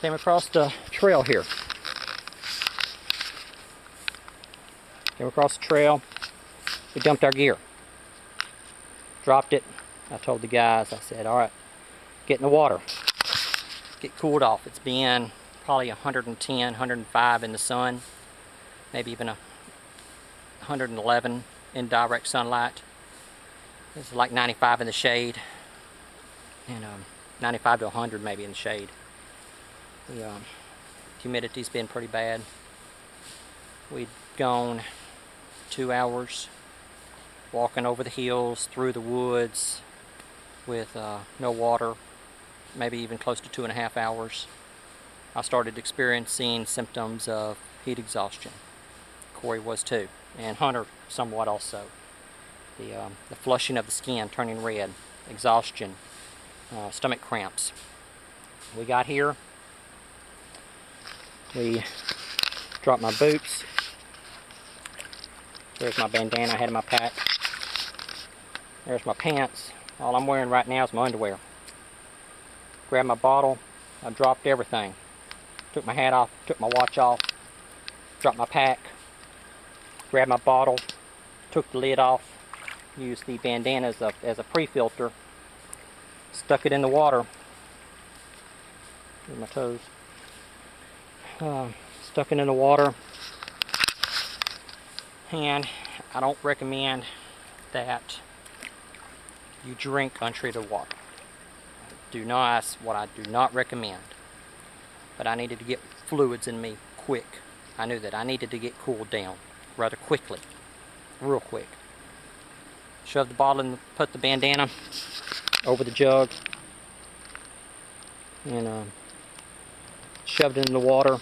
Came across the trail here. Came across the trail. We dumped our gear. Dropped it. I told the guys, I said, alright, get in the water. Get cooled off. It's been probably 110, 105 in the sun. Maybe even 111 in direct sunlight. It's like 95 in the shade. And 95 to 100 maybe in the shade. The humidity's been pretty bad. We'd gone 2 hours walking over the hills, through the woods with no water, maybe even close to 2.5 hours. I started experiencing symptoms of heat exhaustion. Corey was too, and Hunter somewhat also. The flushing of the skin, turning red, exhaustion, stomach cramps. We got here. We dropped my boots. There's my bandana I had in my pack. There's my pants. All I'm wearing right now is my underwear. Grabbed my bottle. I dropped everything. Took my hat off, took my watch off, dropped my pack, grabbed my bottle, took the lid off, used the bandana as a pre-filter, stuck it in the water. With my toes. Stuck it in the water, and I don't recommend that you drink untreated water. That's what I do not recommend. But I needed to get fluids in me quick. I knew that I needed to get cooled down rather quickly, real quick. Shoved the bottle and put the bandana over the jug, and shoved it in the water.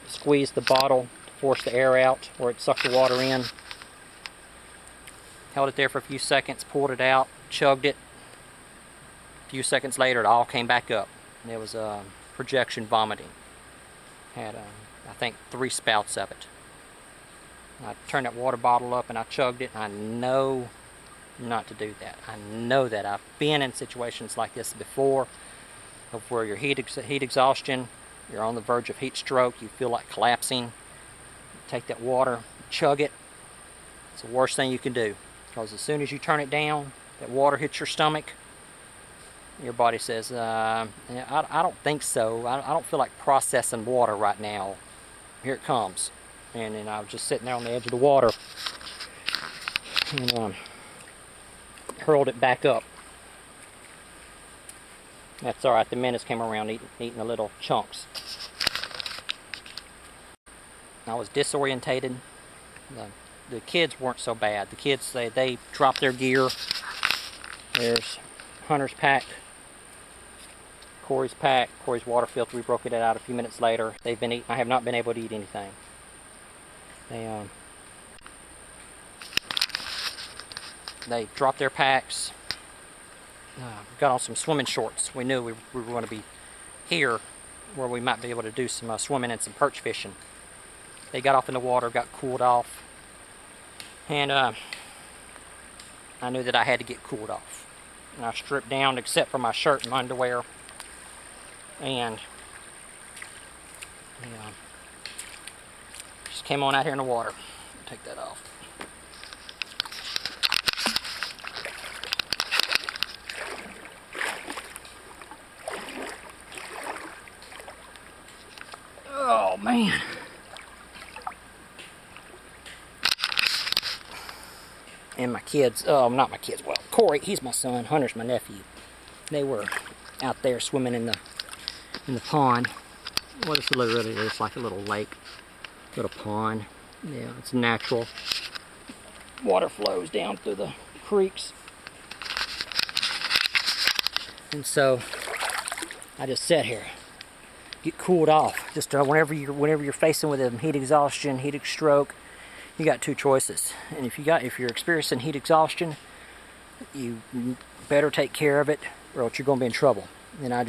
Squeezed the bottle to force the air out, or it sucked the water in. Held it there for a few seconds, pulled it out, chugged it. A few seconds later, it all came back up. And it was projection vomiting. Had, I think, 3 spouts of it. I turned that water bottle up and I chugged it. I know not to do that. I know that. I've been in situations like this before, of where your heat exhaustion, you're on the verge of heat stroke, you feel like collapsing. Take that water, chug it. It's the worst thing you can do, because as soon as you turn it down, that water hits your stomach, your body says, I don't think so. I don't feel like processing water right now. Here it comes. And then I was just sitting there on the edge of the water, and hurled it back up. That's alright, the minutes came around eating the little chunks. I was disorientated. The kids weren't so bad. The kids, they dropped their gear. There's Hunter's pack, Corey's pack, Corey's water filter. We broke it out a few minutes later. They've been eating. I have not been able to eat anything. They dropped their packs. Got on some swimming shorts. We knew we were going to be here where we might be able to do some swimming and some perch fishing. They got off in the water, got cooled off, and I knew that I had to get cooled off. And I stripped down except for my shirt and my underwear, and just came on out here in the water. Take that off. Oh man. And my kids, not my kids, well, Corey, he's my son, Hunter's my nephew. They were out there swimming in the pond. Well, it's literally, it's like a little lake, little pond. Yeah, it's natural. Water flows down through the creeks. And so, I just sat here. Get cooled off. Just whenever you're facing with heat exhaustion, heat stroke, you got 2 choices. And if you're experiencing heat exhaustion, you better take care of it, or else you're going to be in trouble. And I'd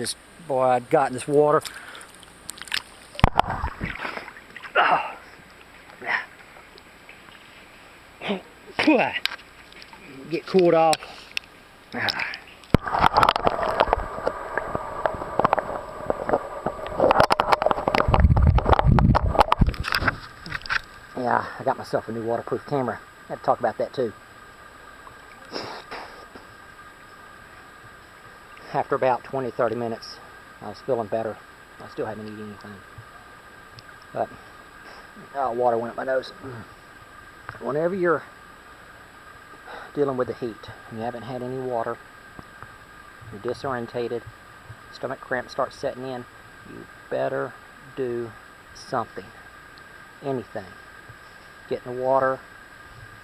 got in this water. Get cooled off. Yeah, I got myself a new waterproof camera. I had to talk about that too. After about 20-30 minutes, I was feeling better. I still hadn't eaten anything. But water went up my nose. Whenever you're dealing with the heat, and you haven't had any water, you're disorientated, stomach cramps start setting in, you better do something. Anything. Get in the water,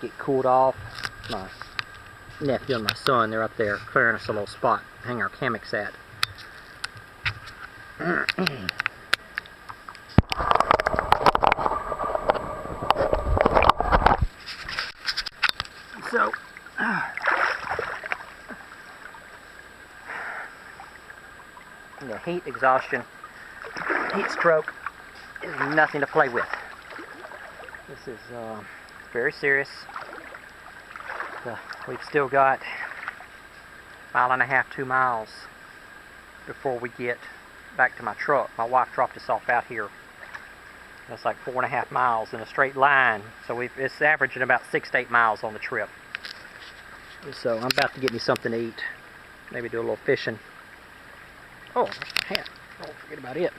get cooled off. My nephew and my son, they're up there clearing us a little spot, hang our hammocks at. So, the heat exhaustion, heat stroke is nothing to play with. This is very serious. We've still got 1.5 miles, 2 miles before we get back to my truck. My wife dropped us off out here. That's like 4.5 miles in a straight line. So it's averaging about 6 to 8 miles on the trip. So I'm about to get me something to eat. Maybe do a little fishing. Oh, hat. Don't forget about it.